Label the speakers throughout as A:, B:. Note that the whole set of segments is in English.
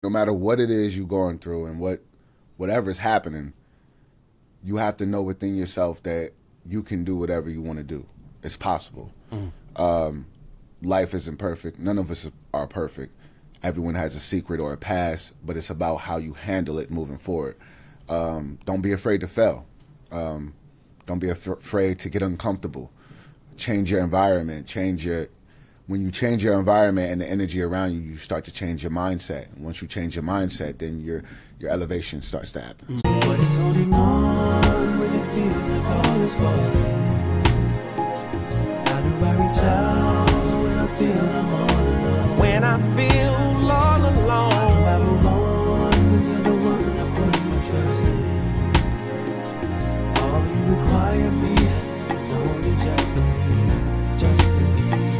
A: No matter what it is you're going through and whatever's happening, you have to know within yourself that you can do whatever you want to do. It's possible. Life isn't perfect. None of us are perfect. Everyone has a secret or a past, but it's about how you handle it moving forward. Don't be afraid to fail. Don't be afraid to get uncomfortable. Change your environment. When you change your environment and the energy around you, you start to change your mindset. And once you change your mindset, then your elevation starts to happen.
B: But it's only one when it feels like all is falling. How do I reach out when I feel I'm all alone? When I feel all alone. How do I move on when you're the one I put my trust in? All you require me is only just believe, just believe,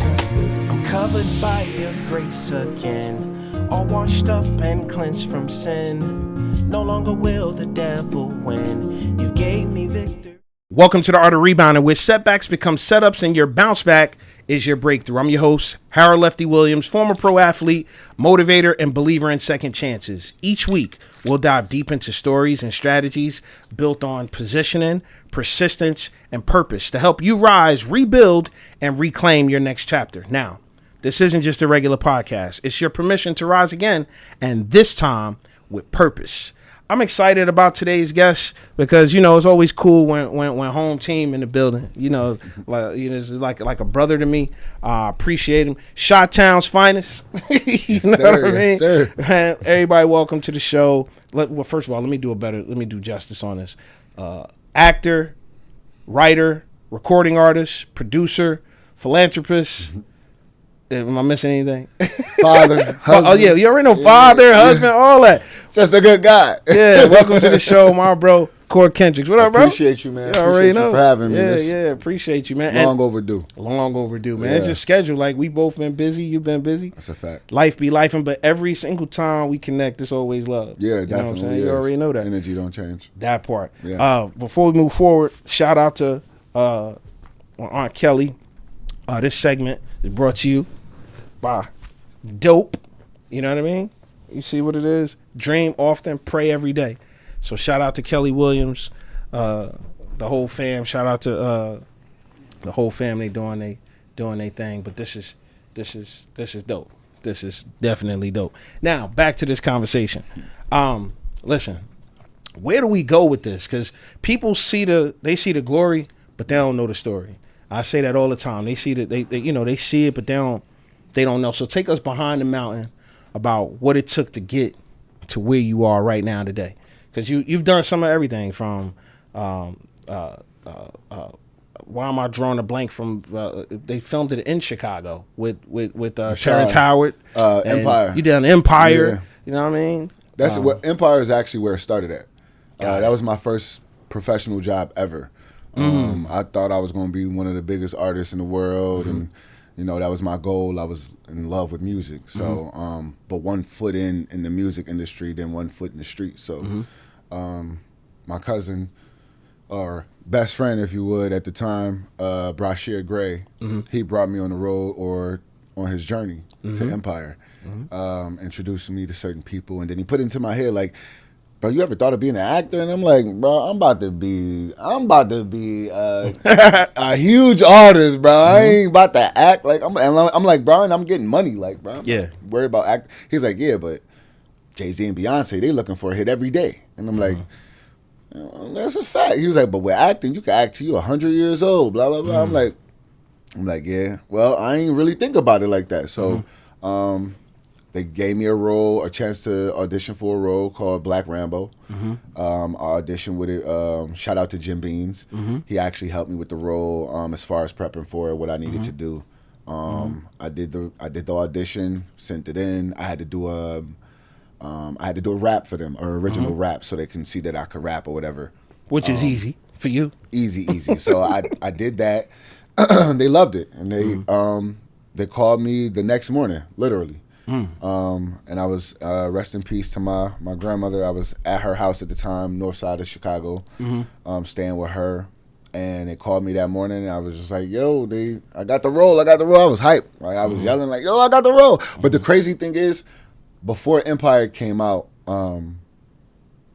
B: just believe. I'm covered by your grace again, all washed up and cleansed from sin. No longer will the devil win. You've gave me victory.
C: Welcome to the Art of Rebounding, where setbacks become setups and your bounce back is your breakthrough. I'm your host, Harold Lefty Williams, former pro athlete, motivator, and believer in second chances. Each week, we'll dive deep into stories and strategies built on positioning, persistence, and purpose to help you rise, rebuild, and reclaim your next chapter. Now, this isn't just a regular podcast. It's your permission to rise again, and this time with purpose. I'm excited about today's guest because, it's always cool when home team in the building, it's like a brother to me. Appreciate him. Shot-Town's finest. you know what I mean?
A: Yes, sir.
C: Man, everybody, welcome to the show. Well, first of all, let me do justice on this. Actor, writer, recording artist, producer, philanthropist. Am I missing anything?
A: Father, husband.
C: Oh, yeah, you already know father, husband, all that.
A: Just a good guy.
C: Yeah, welcome to the show, my bro, Corr Kendricks. What up, bro?
A: Appreciate you, man.
C: You already know.
A: You for having me.
C: Yeah, appreciate you, man.
A: Long overdue.
C: Long overdue, man.
A: Yeah.
C: It's just scheduled. Like, we both been busy. You've been busy.
A: That's a fact.
C: Life be lifing, but every single time we connect, it's always love.
A: Yeah,
C: you know what I'm
A: definitely.
C: saying? You already know that.
A: Energy don't change.
C: That part.
A: Yeah.
C: Before we move forward, shout out to Aunt Kelly. This segment is brought to you by Dope. You know what I mean? You see what it is? Dream often, pray every day. So shout out to Kelly Williams, the whole fam. Shout out to the whole family doing they thing. But this is dope. This is definitely dope. Now back to this conversation. Listen, where do we go with this? Because people see the glory, but they don't know the story. I say that all the time. They see that they see it, but they don't know. So take us behind the mountain about what it took to get to where you are right now today. Because you've done some of everything from why am I drawing a blank from they filmed it in Chicago with Terrence Howard.
A: Empire.
C: You done Empire.
A: Yeah.
C: You know what I mean?
A: That's what Empire is actually where it started at. That was my first professional job ever. I thought I was going to be one of the biggest artists in the world, and that was my goal. I was in love with music, so but one foot in the music industry, then one foot in the street. So my cousin, or best friend, if you would, at the time, Brashear Gray, he brought me on the road or on his journey to Empire, introducing me to certain people, and then he put into my head like, bro, you ever thought of being an actor? And I'm like, bro, I'm about to be a huge artist, bro. I ain't about to act like I'm like, bro, and I'm getting money, like, bro. I'm not worried about act. He's like, yeah, but Jay-Z and Beyonce, they looking for a hit every day. And I'm like, that's a fact. He was like, but with acting, you can act till you 100 years old, blah, blah, blah. I'm like, yeah. Well, I ain't really think about it like that. So, they gave me a chance to audition for a role called Black Rambo. I auditioned with it. Shout out to Jim Beans. He actually helped me with the role as far as prepping for it, what I needed to do. I did the audition, sent it in. I had to do a rap for them, or original rap, so they can see that I could rap or whatever.
C: Which is easy for you.
A: Easy. So I did that. They loved it, and they called me the next morning, literally. And I was, rest in peace to my grandmother. I was at her house at the time, north side of Chicago, staying with her. And they called me that morning, and I was just like, yo, I got the role. I was hyped. Like, I was yelling like, yo, I got the role. But the crazy thing is, before Empire came out,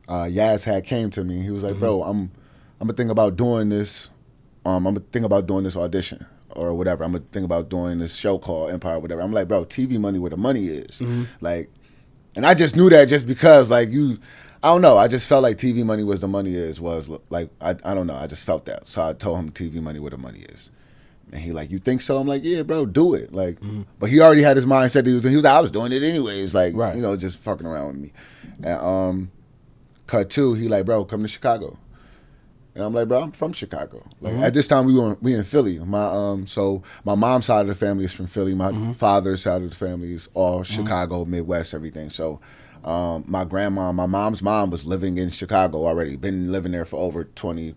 A: Yaz had came to me. He was like, bro, I'm gonna think about doing this. I'm gonna think about doing this audition or whatever. I'm gonna think about doing this show called Empire or whatever. I'm like, bro, TV money where the money is. Like, and I just knew that just because like I don't know. I just felt like TV money was the money was like, I don't know. I just felt that. So I told him TV money where the money is. And he like, you think so? I'm like, yeah, bro, do it. Like, but he already had his mindset. He was like, I was doing it anyways. Like, you know, just fucking around with me. And cut two, he like, bro, come to Chicago. And I'm like, bro, I'm from Chicago. Like at this time we in Philly. So my mom's side of the family is from Philly. My father's side of the family is all Chicago, Midwest, everything. So my mom's mom was living in Chicago already. Been living there for over 20,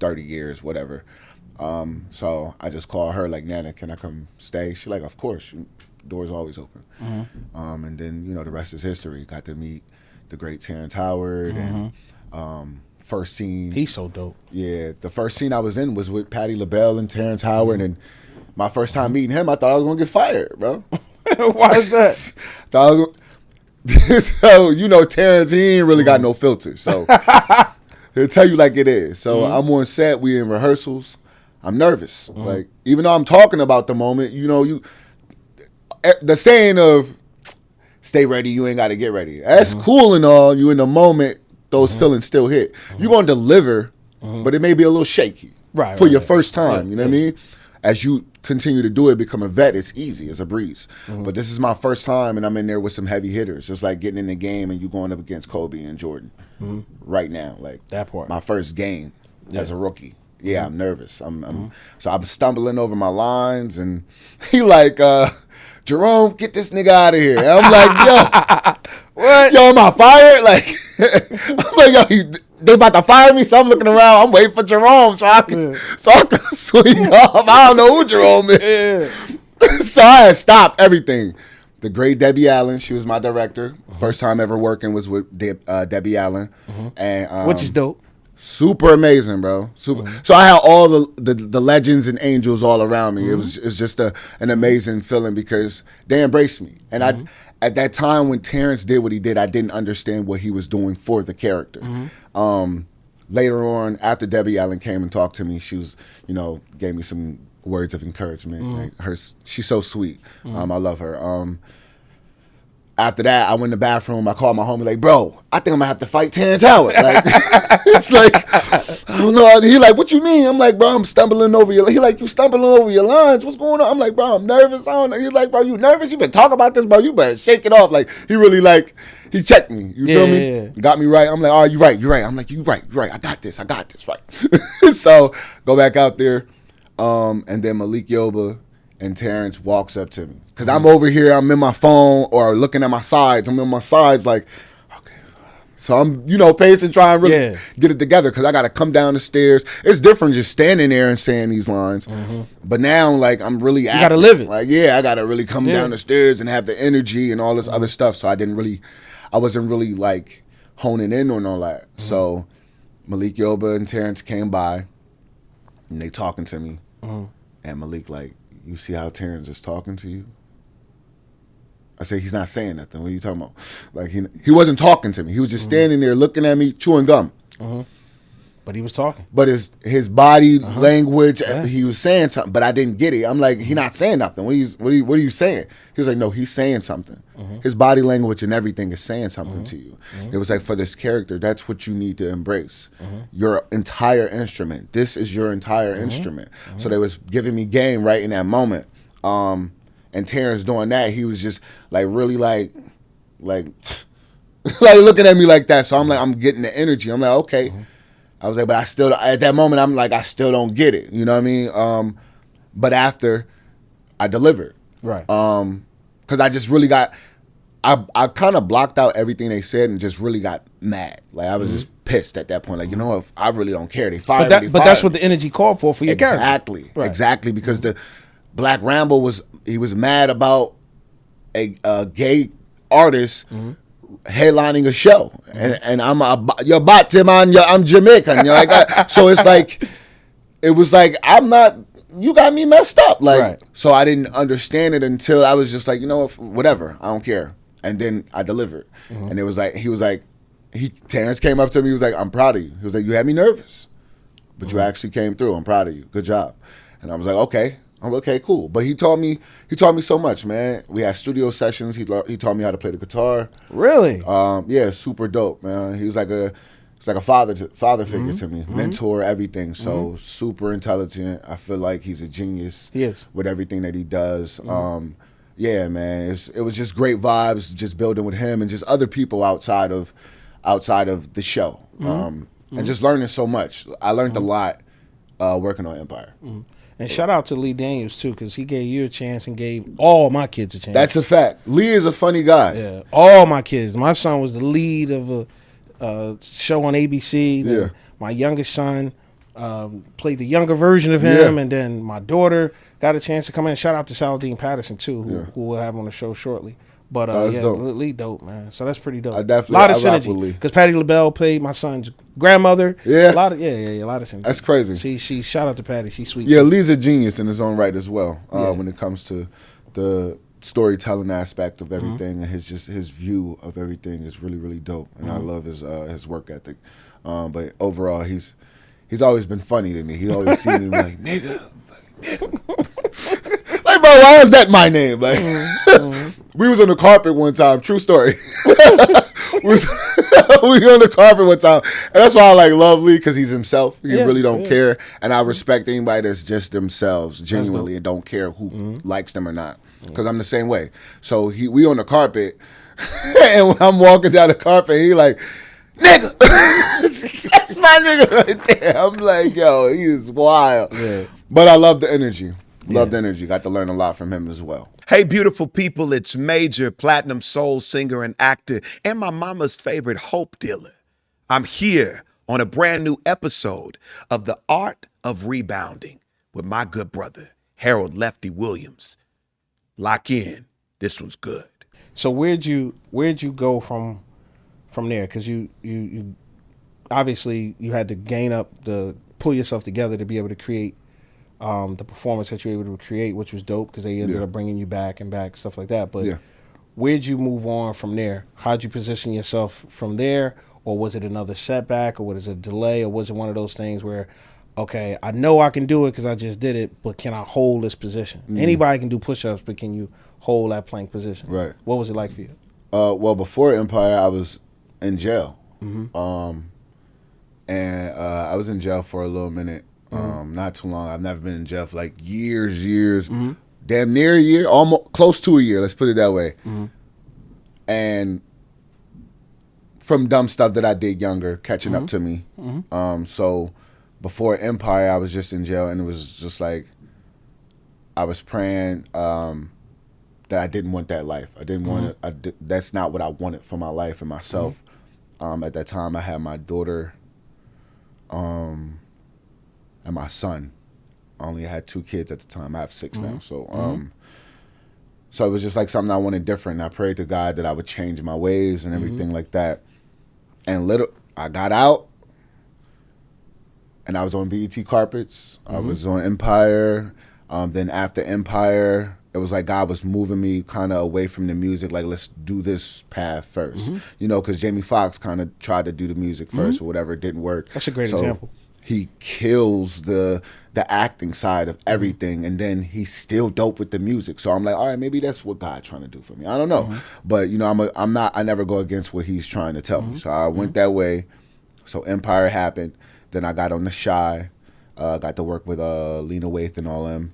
A: 30 years, whatever. So I just called her like, Nana, can I come stay? She like, of course, doors always open. And then, you know, the rest is history. Got to meet the great Terrence Howard and first scene.
C: He's so dope. Yeah,
A: the first scene I was in was with Patti LaBelle and Terrence Howard, and my first time meeting him, I thought I was gonna get fired, bro.
C: Why is that?
A: So you know, Terrence, he ain't really got no filter, so he'll tell you like it is. So I'm on set, we in rehearsals. I'm nervous, like even though I'm talking about the moment, you know, the saying of "stay ready, you ain't got to get ready." That's cool and all. You in the moment. Those feelings still hit. You're going to deliver, but it may be a little shaky for your first time. You know what I mean? As you continue to do it, become a vet, it's easy. It's a breeze. But this is my first time, and I'm in there with some heavy hitters. Just like getting in the game and you going up against Kobe and Jordan right now. Like
C: that part.
A: My first game as a rookie. Yeah, I'm nervous. So I'm stumbling over my lines, and he like, Jerome, get this nigga out of here. And I'm like, yo, what? Yo, am I fired? Like, I'm like, yo, they about to fire me, so I'm looking around. I'm waiting for Jerome so I can swing off. I don't know who Jerome is. So I had stopped everything. The great Debbie Allen, she was my director. First time ever working was with Debbie Allen, and
C: which is dope.
A: Super amazing, bro. Super. So I had all the legends and angels all around me. It's just an amazing feeling because they embraced me. And I, at that time when Terrence did what he did, I didn't understand what he was doing for the character. Later on, after Debbie Allen came and talked to me, she was, you know, gave me some words of encouragement. Like she's so sweet. I love her. After that, I went in the bathroom. I called my homie, like, bro, I think I'm gonna have to fight Terrence Howard. Like, it's like, I don't know. He like, what you mean? I'm like, bro, I'm stumbling over your. He like, you stumbling over your lines? What's going on? I'm like, bro, I'm nervous. I don't know. He's like, bro, you nervous? You been talking about this, bro? You better shake it off. Like, he really like, he checked me. You feel me? Yeah. Got me right. I'm like, oh, you right. I'm like, you right. I got this. Right. So go back out there, and then Malik Yoba and Terrence walks up to me. Because I'm over here, I'm in my phone or looking at my sides. I'm in my sides like, okay. So I'm, you know, pacing, trying to really get it together because I got to come down the stairs. It's different just standing there and saying these lines. But now, like, I'm really acting.
C: You got to live it.
A: Like, yeah, I got to really come down the stairs and have the energy and all this other stuff. So I wasn't really, like, honing in on all that. So Malik Yoba and Terrence came by and they talking to me. And Malik like, you see how Terrence is talking to you? I say, he's not saying nothing. What are you talking about? Like, he wasn't talking to me. He was just standing there looking at me, chewing gum.
C: But he was talking.
A: But his body language, he was saying something, but I didn't get it. I'm like, he not saying nothing. What are you saying? He was like, no, he's saying something. His body language and everything is saying something to you. It was like, for this character, that's what you need to embrace. Your entire instrument. This is your entire instrument. So they was giving me game right in that moment. And Terrence doing that, he was just like really like looking at me like that. So I'm like, I'm getting the energy. I'm like, okay. I was like, but I still, at that moment, I'm like, I still don't get it. You know what I mean? But after, I delivered.
C: Right.
A: Because I just really got, I kind of blocked out everything they said and just really got mad. Like, I was just pissed at that point. Like, you know what? I really don't care. They fired me.
C: But that's what the energy called for your character.
A: Exactly. Right. Exactly. Because the Black Rambo was mad about a gay artist headlining a show, and I'm your Batiman, I'm Jamaican. You know, like so it's like it was like I'm not. You got me messed up, like so I didn't understand it until I was just like, you know what, whatever, I don't care. And then I delivered. And it was like, Terrence came up to me, he was like, I'm proud of you. He was like, you had me nervous, but you actually came through. I'm proud of you. Good job. And I was like, okay. I'm okay, cool. But he taught me so much, man. We had studio sessions. He taught me how to play the guitar.
C: Really?
A: Yeah, super dope, man. He's like a father figure to me, mentor, everything. So super intelligent. I feel like he's a genius.
C: He is.
A: With everything that he does. Yeah, man. It was just great vibes, just building with him and just other people outside of the show, and just learning so much. I learned a lot working on Empire.
C: And shout out to Lee Daniels too, because he gave you a chance and gave all my kids a chance.
A: That's a fact. Lee is a funny guy.
C: Yeah, all my kids. My son was the lead of a show on ABC.
A: Yeah.
C: My youngest son played the younger version of him, and then my daughter got a chance to come in. Shout out to Saladin Patterson too, who we'll have on the show shortly. But
A: dope.
C: Lee dope, man. So that's pretty dope.
A: I definitely
C: a lot of
A: rock with Lee.
C: synergy because Patti LaBelle played my son's grandmother.
A: Yeah,
C: a lot of synergy.
A: That's crazy.
C: She shout out to Patti. She's sweet.
A: Yeah,
C: too.
A: Lee's a genius in his own right as well. When it comes to the storytelling aspect of everything and his view of everything is really, really dope. And I love his work ethic. But overall, he's always been funny to me. He always seen me like nigga. Like, bro, why is that my name? Like, we was on the carpet one time. True story. we was on the carpet one time, and that's why I like love Lee, because he's himself. He really don't care, and I respect anybody that's just themselves genuinely and don't care who likes them or not. Because I'm the same way. So we on the carpet, and when I'm walking down the carpet, he like, nigga, that's my nigga right there. I'm like, yo, he is wild. Yeah. But I love the energy. Love the energy. Got to learn a lot from him as well.
D: Hey, beautiful people, it's Major, platinum soul singer and actor, and my mama's favorite hope dealer. I'm here on a brand new episode of The Art of Rebounding with my good brother, Harold Lefty Williams. Lock in. This one's good.
C: So where'd you go from there? Because you obviously you had to pull yourself together to be able to create the performance that you were able to create, which was dope because they ended up bringing you back, stuff like that. But where'd you move on from there? How'd you position yourself from there? Or was it another setback, or was it a delay, or was it one of those things where, okay, I know I can do it because I just did it, but can I hold this position? Anybody can do push-ups, but can you hold that plank position?
A: Right.
C: What was it like for you?
A: Well, before Empire, I was in jail. And I was in jail for a little minute. Not too long. I've never been in jail for like years. Damn near a year, almost close to a year. Let's put it that way. And from dumb stuff that I did younger, catching up to me. So before Empire, I was just in jail, and it was just like I was praying that I didn't want that life. I didn't want it. That's not what I wanted for my life and myself. At that time, I had my daughter. And my son. I only had 2 kids at the time. I have 6 now. So so it was just like something I wanted different. I prayed to God that I would change my ways and everything like that. And I got out, and I was on BET carpets. I was on Empire. Then after Empire, it was like God was moving me kind of away from the music. Like, let's do this path first. You know, because Jamie Foxx kind of tried to do the music first or whatever. It didn't work.
C: That's a great example.
A: He kills the acting side of everything, and then he's still dope with the music. So I'm like, all right, maybe that's what God's trying to do for me. I don't know, but you know, I never go against what He's trying to tell me. So I went that way. So Empire happened. Then I got on The Shy, got to work with Lena Waithe and all them,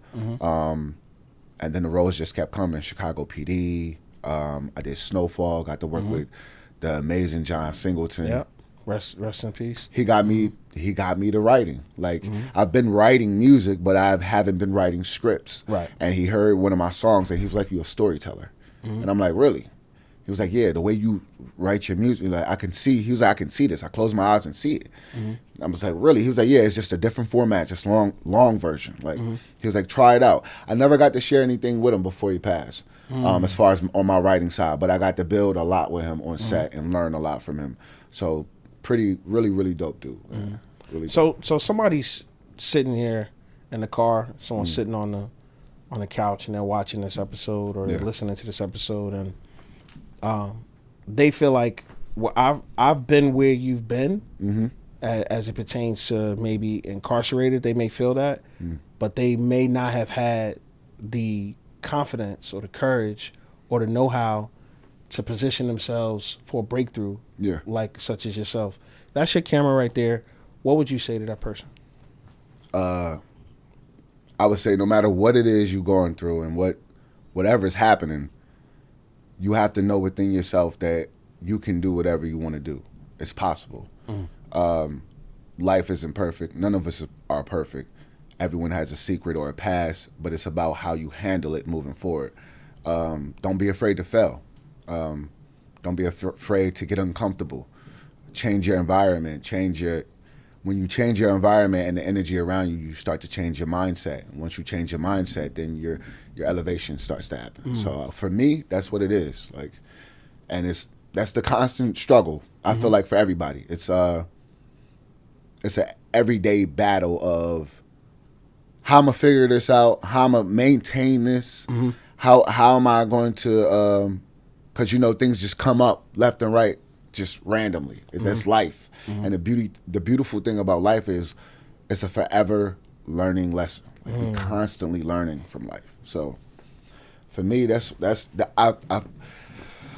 A: and then the roles just kept coming. Chicago PD. I did Snowfall. Got to work with the amazing John Singleton.
C: Yep. Rest in peace.
A: He got me to writing. Like, I've been writing music, but I haven't been writing scripts.
C: Right.
A: And he heard one of my songs, and he was like, "You're a storyteller." And I'm like, "Really?" He was like, "Yeah, the way you write your music, like I can see." He was like, "I can see this. I close my eyes and see it." I was like, "Really?" He was like, "Yeah, it's just a different format, just long version." Like, he was like, "Try it out." I never got to share anything with him before he passed, as far as on my writing side, but I got to build a lot with him on set and learn a lot from him. So really dope dude. Really
C: so somebody's sitting here in the car, someone's sitting on the couch, and they're watching this episode or they're listening to this episode, and they feel like, well, I've been where you've been,
A: Mm-hmm.
C: as it pertains to maybe incarcerated. They may feel that, but they may not have had the confidence or the courage or the know-how to position themselves for a breakthrough, like such as yourself. That's your camera right there. What would you say to that person?
A: I would say no matter what it is you're going through and whatever's happening, you have to know within yourself that you can do whatever you want to do. It's possible. Life isn't perfect. None of us are perfect. Everyone has a secret or a past, but it's about how you handle it moving forward. Don't be afraid to fail. Don't be afraid to get uncomfortable. Change your environment. When you change your environment and the energy around you, you start to change your mindset. And once you change your mindset, then your elevation starts to happen. So for me, that's what it is. Like, and that's the constant struggle. I feel like for everybody, it's an everyday battle of how I'm gonna figure this out, how I'm gonna maintain this, how am I going to, because things just come up left and right just randomly. That's life. And the beautiful thing about life is it's a forever learning lesson. Like we're constantly learning from life. So for me,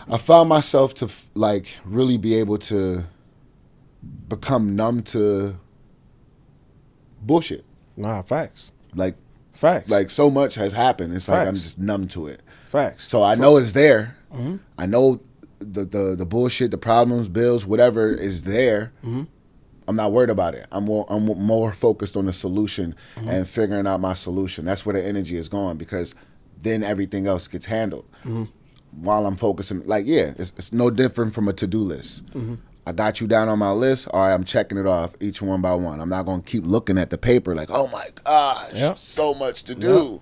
A: I found myself to like really be able to become numb to bullshit.
C: Nah, facts.
A: Like
C: Facts.
A: Like so much has happened. It's like
C: Facts.
A: I'm just numb to it.
C: Facts.
A: So I know it's there. I know the bullshit, the problems, bills, whatever is there. I'm not worried about it. I'm more focused on the solution and figuring out my solution. That's where the energy is going, because then everything else gets handled. While I'm focusing, like, it's no different from a to-do list. I got you down on my list. All right, I'm checking it off each one by one. I'm not going to keep looking at the paper like, oh my gosh, so much to do.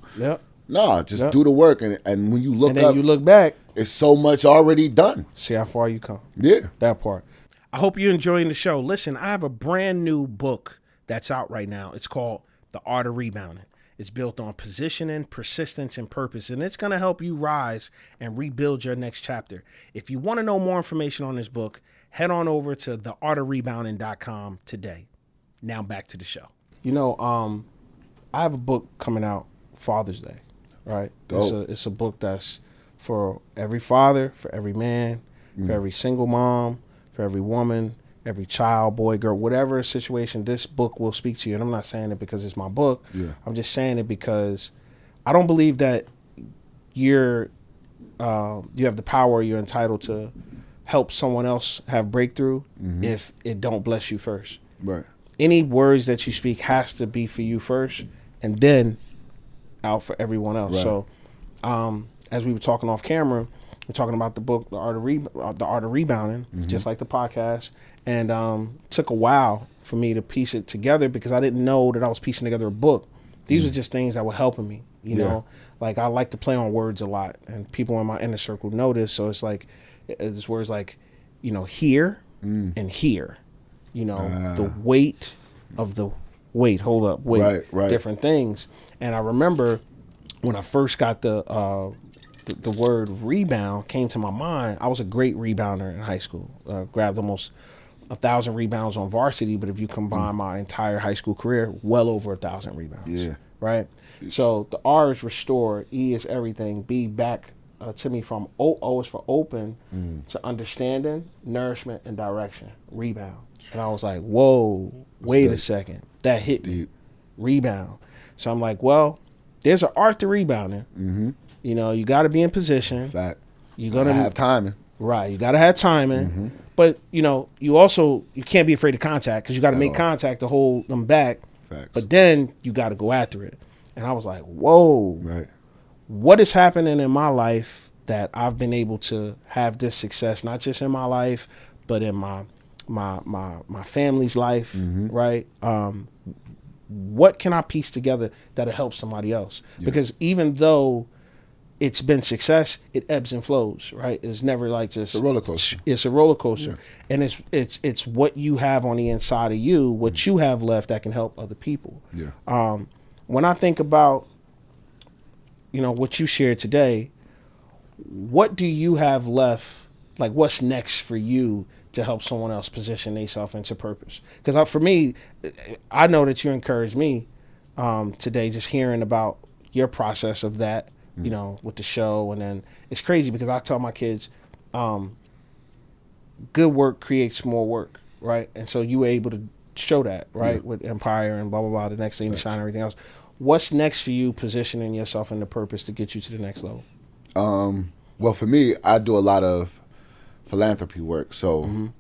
A: No, just do the work. And when you look
C: and then
A: up,
C: you look back,
A: it's so much already done.
C: See how far you come.
A: Yeah.
C: That part. I hope you're enjoying the show. Listen, I have a brand new book that's out right now. It's called The Art of Rebounding. It's built on positioning, persistence, and purpose, and it's going to help you rise and rebuild your next chapter. If you want to know more information on this book, head on over to theartofrebounding.com today. Now back to the show. I have a book coming out Father's Day, right? It's a book that's for every father, for every man, for every single mom, for every woman, every child, boy, girl, whatever situation, this book will speak to you. And I'm not saying it because it's my book. I'm just saying it because I don't believe that you have the power, you're entitled to help someone else have breakthrough if it don't bless you first.
A: Right.
C: Any words that you speak has to be for you first and then out for everyone else.
A: Right.
C: So as we were talking off camera, we're talking about the book, The Art of Rebounding, just like the podcast. And took a while for me to piece it together because I didn't know that I was piecing together a book. These were just things that were helping me, you know. Like I like to play on words a lot, and people in my inner circle know this. So it's like, it's words like, here and here, the weight of the weight. Hold up, wait,
A: right.
C: Different things. And I remember when I first got the word rebound came to my mind. I was a great rebounder in high school. Grabbed almost 1,000 rebounds on varsity, but if you combine my entire high school career, well over 1,000 rebounds. Yeah. Right? So the R is restore, E is everything, B back to me from O is for open to understanding, nourishment, and direction. Rebound. And I was like, whoa, wait a second. That hit me. Rebound. So I'm like, well, there's an art to rebounding. You got to be in position.
A: Fact.
C: You're gonna
A: have timing.
C: Right. You got to have timing. But, you can't be afraid of contact because you got to make contact to hold them back.
A: Facts.
C: But then you got to go after it. And I was like, whoa.
A: Right.
C: What is happening in my life that I've been able to have this success, not just in my life, but in my family's life, right? What can I piece together that'll help somebody else? Because even though it's been success, it ebbs and flows, right? It's never like just
A: a roller coaster.
C: It's a roller coaster, and it's what you have on the inside of you, what you have left that can help other people. When I think about, what you shared today, what do you have left Like, what's next for you to help someone else position themselves into purpose? Because for me, I know that you encouraged me today just hearing about your process of that, you know, with the show. And then it's crazy because I tell my kids, good work creates more work, right? And so you were able to show that, right, with Empire and blah, blah, blah, the next thing to shine and everything else. What's next for you positioning yourself into purpose to get you to the next level?
A: Well, for me, I do a lot of philanthropy work. So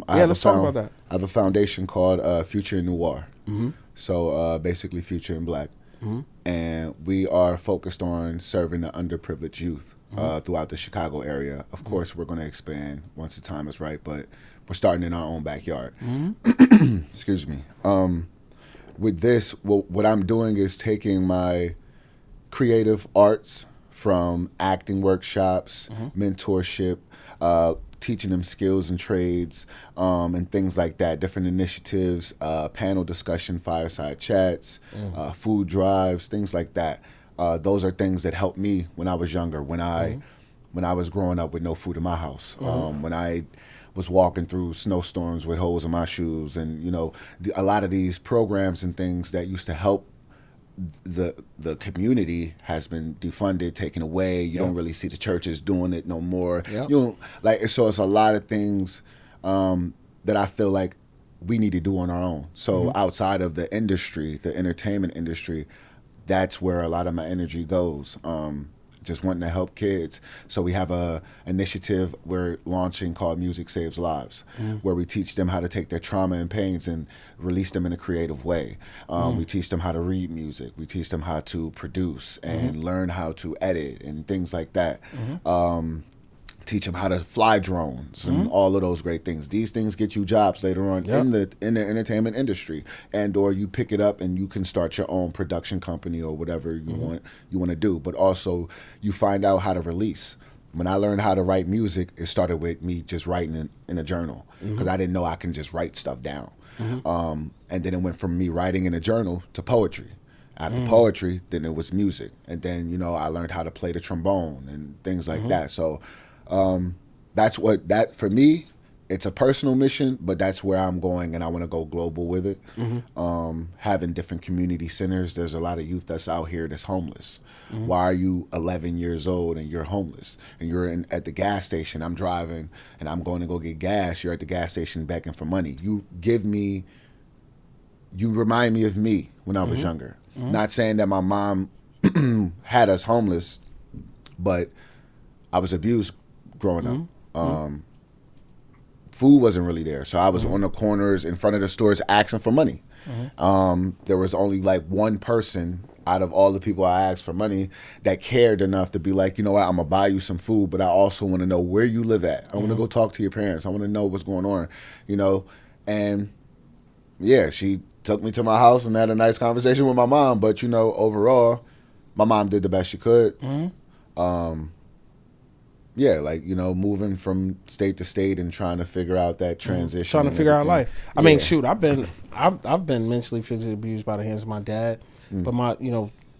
C: let's talk about that.
A: I have a foundation called Future in Noir. So basically Future in Black. And we are focused on serving the underprivileged youth throughout the Chicago area. Of course, we're going to expand once the time is right, but we're starting in our own backyard. Excuse me. With this, what I'm doing is taking my creative arts from acting workshops, mentorship, teaching them skills and trades, and things like that, different initiatives, panel discussion, fireside chats, food drives, things like that. Those are things that helped me when I was younger, when I was growing up with no food in my house, when I was walking through snowstorms with holes in my shoes, and, you know, a lot of these programs and things that used to help the community has been defunded, taken away. You don't really see the churches doing it no more. You know, like, so it's a lot of things that I feel like we need to do on our own. So outside of the industry, the entertainment industry, that's where a lot of my energy goes. Just wanting to help kids. So we have a initiative we're launching called Music Saves Lives, where we teach them how to take their trauma and pains and release them in a creative way. We teach them how to read music. We teach them how to produce and learn how to edit and things like that. Teach them how to fly drones and all of those great things. These things get you jobs later on in the entertainment industry, and or you pick it up and you can start your own production company or whatever you want to do. But also you find out how to release. When I learned how to write music, it started with me just writing in a journal, because I didn't know I can just write stuff down. And then it went from me writing in a journal to poetry. After poetry, then it was music, and then, you know, I learned how to play the trombone and things like that. So that's what that for me. It's a personal mission, but that's where I'm going, and I want to go global with it. Having different community centers. There's a lot of youth that's out here that's homeless. Why are you 11 years old and you're homeless? And you're at the gas station. I'm driving and I'm going to go get gas. You're at the gas station begging for money. You remind me of me when I was younger. Not saying that my mom had us homeless, but I was abused growing up. Food wasn't really there, so I was on the corners in front of the stores asking for money. There was only like one person out of all the people I asked for money that cared enough to be like, you know what, I'm gonna buy you some food, but I also want to know where you live at. I want to go talk to your parents. I want to know what's going on, you know. And yeah, she took me to my house and had a nice conversation with my mom. But, you know, overall, my mom did the best she could. Yeah, like, you know, moving from state to state and trying to figure out that transition.
C: Trying to figure out life. I mean, shoot, I've been mentally, physically abused by the hands of my dad. But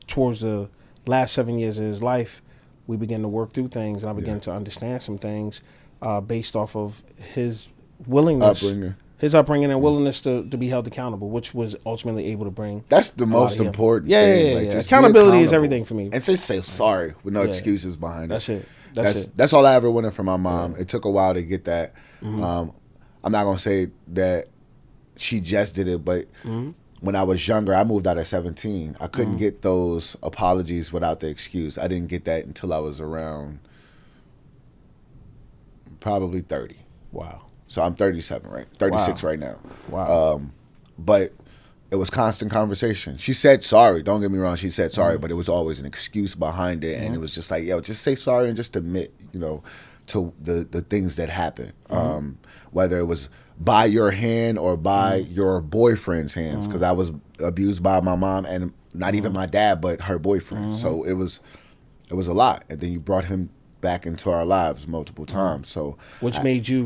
C: towards the last 7 years of his life, we began to work through things, and I began to understand some things based off of his willingness, his upbringing and willingness to be held accountable, which was ultimately able to bring.
A: That's the most important
C: thing. Just accountability is everything for me.
A: And say sorry with no excuses behind it.
C: That's it.
A: That's all I ever wanted from my mom. It took a while to get that. I'm not gonna say that she just did it, but when I was younger, I moved out at 17. I couldn't get those apologies without the excuse. I didn't get that until I was around probably 30.
C: Wow.
A: So I'm 37, right? 36 right now.
C: Wow.
A: But it was constant conversation. She said sorry. Don't get me wrong. She said sorry, but it was always an excuse behind it. And it was just like, yo, just say sorry and just admit, you know, to the things that happened. Whether it was by your hand or by your boyfriend's hands, because I was abused by my mom and not even my dad, but her boyfriend. So it was a lot. And then you brought him back into our lives multiple times. So
C: which made you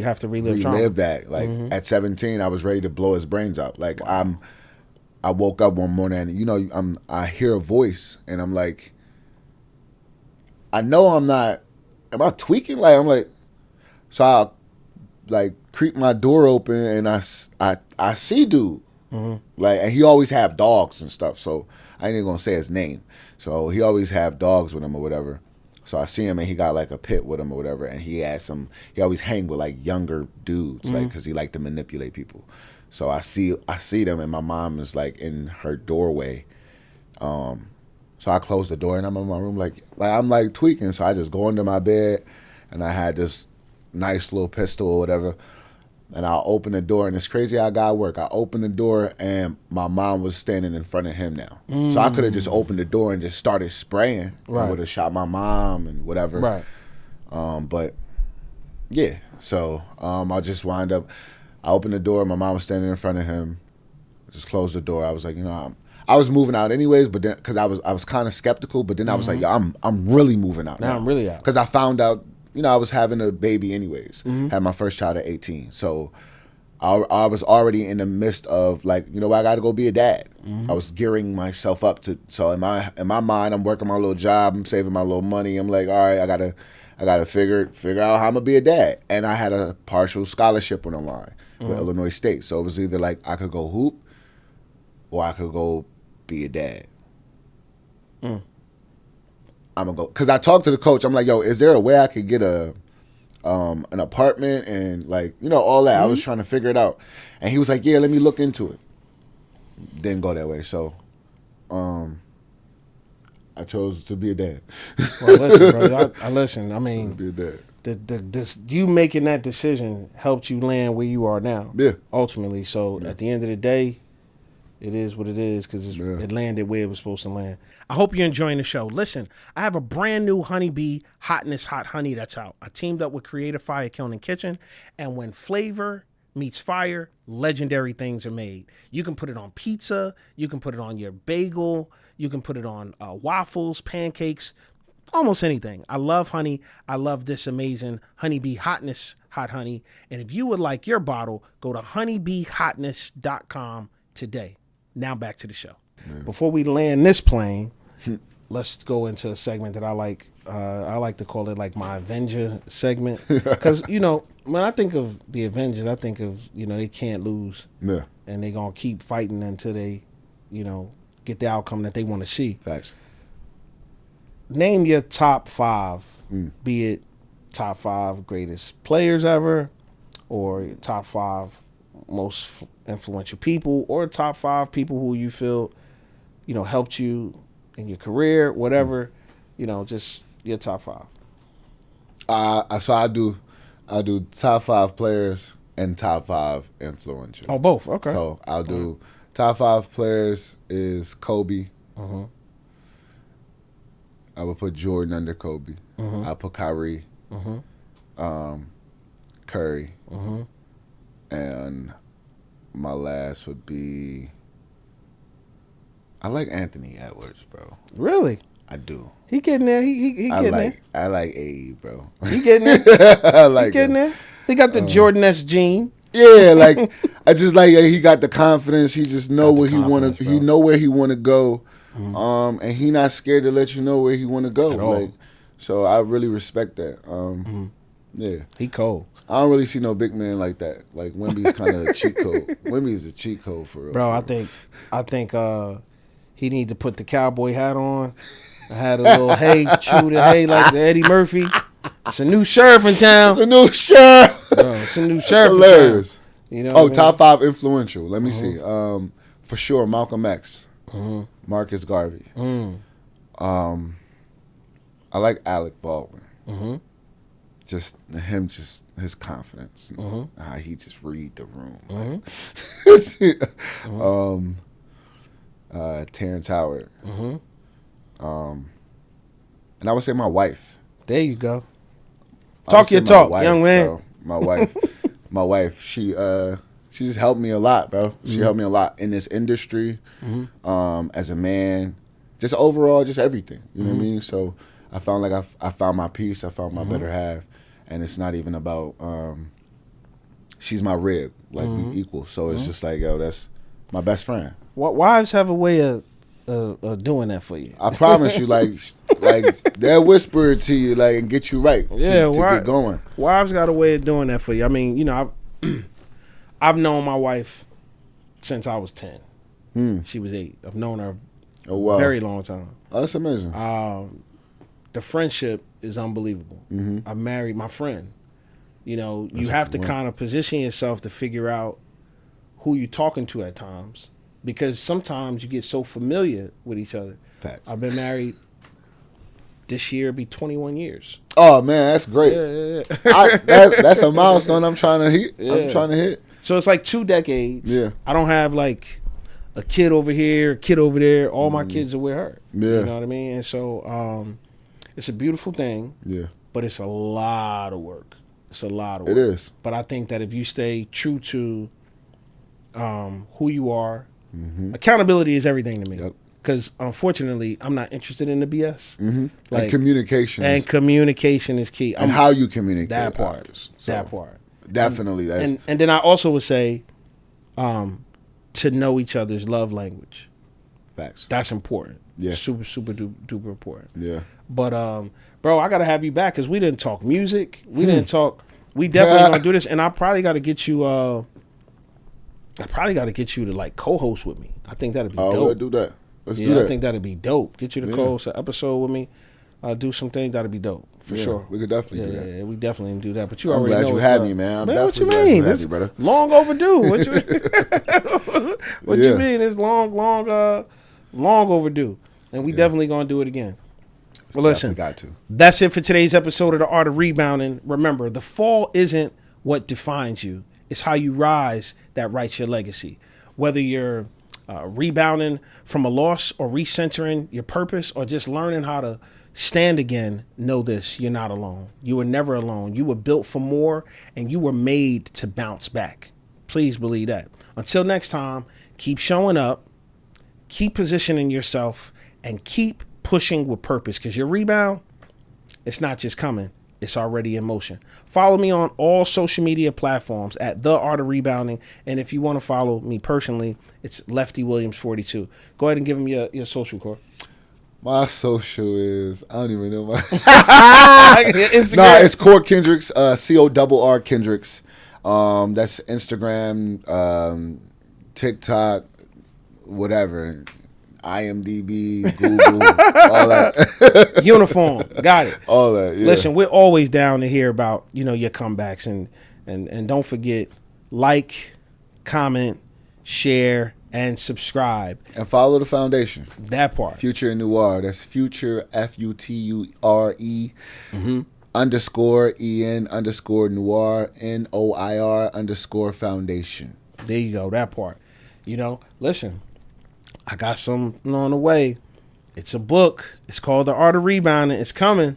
C: have to relive trauma.
A: That. Like at 17, I was ready to blow his brains out. Like I woke up one morning and, you know, I hear a voice and I'm like, I know I'm not, am I tweaking? Like, I'm like, So I like creep my door open and I see dude. Like, and he always have dogs and stuff. So I ain't even gonna say his name. So he always have dogs with him or whatever. So I see him and he got like a pit with him or whatever. And he always hang with like younger dudes, like, cause he like to manipulate people. So I see them and my mom is like in her doorway. So I close the door and I'm in my room like I'm like tweaking. So I just go under my bed and I had this nice little pistol or whatever. And I open the door, and it's crazy how God work. I opened the door, and my mom was standing in front of him now. So I could have just opened the door and just started spraying. I would have shot my mom and whatever.
C: Right.
A: But, yeah. So I just wind up, I opened the door, my mom was standing in front of him. I just closed the door. I was like, I was moving out anyways, but then, because I was kind of skeptical, but then I was like, yo, I'm really moving out now.
C: I'm really out.
A: Because I found out, I was having a baby anyways. Had my first child at 18. So I was already in the midst of like, I got to go be a dad. I was gearing myself up to. So in my mind, I'm working my little job. I'm saving my little money. I'm like, all right, I gotta figure out how I'm gonna be a dad. And I had a partial scholarship on the line with Illinois State. So it was either like I could go hoop or I could go be a dad. I'm gonna go, because I talked to the coach. I'm like, yo, is there a way I could get an apartment and like, all that. I was trying to figure it out. And he was like, yeah, let me look into it. Didn't go that way. So I chose to be a dad.
C: Well, listen, bro. I listen. I mean,
A: be a dad.
C: You making that decision helped you land where you are now.
A: Yeah.
C: Ultimately. So at the end of the day, it is what it is because it landed where it was supposed to land. I hope you're enjoying the show. Listen, I have a brand new Honeybee Hotness Hot Honey that's out. I teamed up with Creative Fire Killing Kitchen, and when flavor meets fire, legendary things are made. You can put it on pizza. You can put it on your bagel. You can put it on waffles, pancakes, almost anything. I love honey. I love this amazing Honeybee Hotness Hot Honey. And if you would like your bottle, go to honeybeehotness.com today. Now back to the show. Before we land this plane, let's go into a segment that I like. I like to call it like my Avenger segment. Because, when I think of the Avengers, I think of, they can't lose.
A: Yeah.
C: And they're going to keep fighting until they, get the outcome that they want to see.
A: Facts.
C: Name your top 5, be it top 5 greatest players ever, or your top 5 most influential people, or top 5 people who you feel, helped you in your career, whatever, just your top 5.
A: So I do top 5 players and top 5 influential.
C: Oh, both. Okay.
A: So I'll do top 5 players is Kobe. I would put Jordan under Kobe. I'll put Kyrie, Curry, and my last would be, I like Anthony Edwards, bro.
C: Really?
A: I do.
C: He getting there. He getting there.
A: I like AE, bro.
C: He getting there.
A: I like
C: he getting
A: him.
C: there. He got the Jordan-esque gene.
A: Yeah, like I just like he got the confidence. He just know where he want to. He know where he want to go, and he not scared to let you know where he want to go. Like, so I really respect that. Yeah,
C: he cold.
A: I don't really see no big man like that. Like Wemby's kind of a cheat code. Wemby is a cheat code for real.
C: Bro, I think he need to put the cowboy hat on. I had a little chew the hay like the Eddie Murphy. It's a new sheriff in town.
A: It's a new sheriff.
C: Bro, it's a new sheriff in
A: hilarious.
C: town.
A: Top 5 influential. Let me see. For sure, Malcolm X, Marcus Garvey. I like Alec Baldwin. Just his confidence, how he just read the room. Terrence Howard. And I would say my wife.
C: There you go. Talk your talk, young man.
A: Bro. My wife. She just helped me a lot, bro. She helped me a lot in this industry, as a man, just overall, just everything. You know what I mean? So I found like I found my peace. I found my better half, and it's not even about. She's my rib, like we equal. So it's just like, yo, that's my best friend.
C: Wives have a way of doing that for you.
A: I promise you, like Like they'll whisper it to you, like, and get you right.
C: Yeah,
A: to get going.
C: Wives got a way of doing that for you. I mean, you know, I've known my wife since I was 10. She was 8. I've known her a very long time.
A: Oh, that's amazing.
C: The friendship is unbelievable. I married my friend. You know, you have to kind of position yourself to figure out who you're talking to at times, because sometimes you get so familiar with each other.
A: Facts.
C: I've been married this year, it'll be 21 years.
A: Oh man, that's great.
C: Yeah.
A: That's a milestone I'm trying to hit.
C: Yeah.
A: I'm trying to hit.
C: So it's like 2 decades.
A: Yeah.
C: I don't have like a kid over here, a kid over there. All my kids are with her.
A: Yeah.
C: You know what I mean? And so it's a beautiful thing.
A: Yeah.
C: But it's a lot of work. It's a lot of work.
A: It is.
C: But I think that if you stay true to who you are, accountability is everything to me.
A: Yep.
C: Because unfortunately, I'm not interested in the BS. Like,
A: and communication.
C: Communication is key.
A: And how you communicate.
C: That part.
A: Others. So,
C: That part.
A: Definitely.
C: And then I also would say to know each other's love language.
A: Facts.
C: That's important.
A: Yeah.
C: Super duper important.
A: Yeah.
C: But bro, I gotta have you back because we didn't talk music. We didn't talk. We definitely gonna do this, and I probably gotta get you. To like co-host with me. I think that'd be dope.
A: We'll do that. Let's do that.
C: I think that'd be dope. Get you to co-host an episode with me. Do some things that'd be dope for sure.
A: We could definitely do that.
C: Yeah, we definitely do that. But you
A: I'm
C: already know.
A: glad you had me, man. I'm
C: what you
A: definitely glad
C: mean?
A: you had
C: It's
A: me, brother.
C: long overdue. What you what you mean? It's long overdue, and we definitely gonna do it again. Well, listen,
A: got to.
C: That's it for today's episode of The Art of Rebounding. Remember, the fall isn't what defines you. It's how you rise that writes your legacy. Whether you're rebounding from a loss or recentering your purpose or just learning how to stand again, know this, you're not alone. You were never alone. You were built for more, and you were made to bounce back. Please believe that. Until next time, keep showing up, keep positioning yourself, and keep pushing with purpose, because your rebound, it's not just coming, it's already in motion. Follow me on all social media platforms at The Art of Rebounding. And if you want to follow me personally, it's Lefty Williams 42. Go ahead and give them your social, Corr.
A: My social is, I don't even know my
C: Instagram.
A: Nah, it's Corr Kendricks, CORR Kendricks. That's Instagram, TikTok, whatever. IMDb, Google, all that.
C: Uniform. Got it.
A: All that, yeah.
C: Listen, we're always down to hear about, your comebacks, and don't forget, like, comment, share, and subscribe.
A: And follow the foundation.
C: That part.
A: Future and Noir. That's Future, FUTURE, underscore EN underscore Noir, NOIR underscore foundation.
C: There you go. That part. Listen, I got something on the way. It's a book. It's called The Art of Rebounding. It's coming.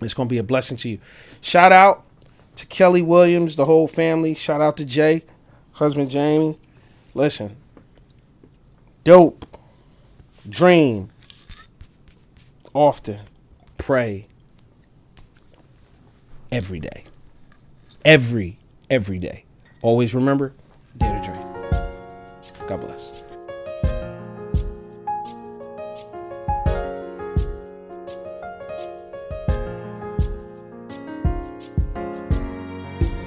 C: It's going to be a blessing to you. Shout out to Kelly Williams, the whole family. Shout out to Jay, husband Jamie. Listen, dope, dream, often, pray, every day. Every day. Always remember, dare to dream. God bless.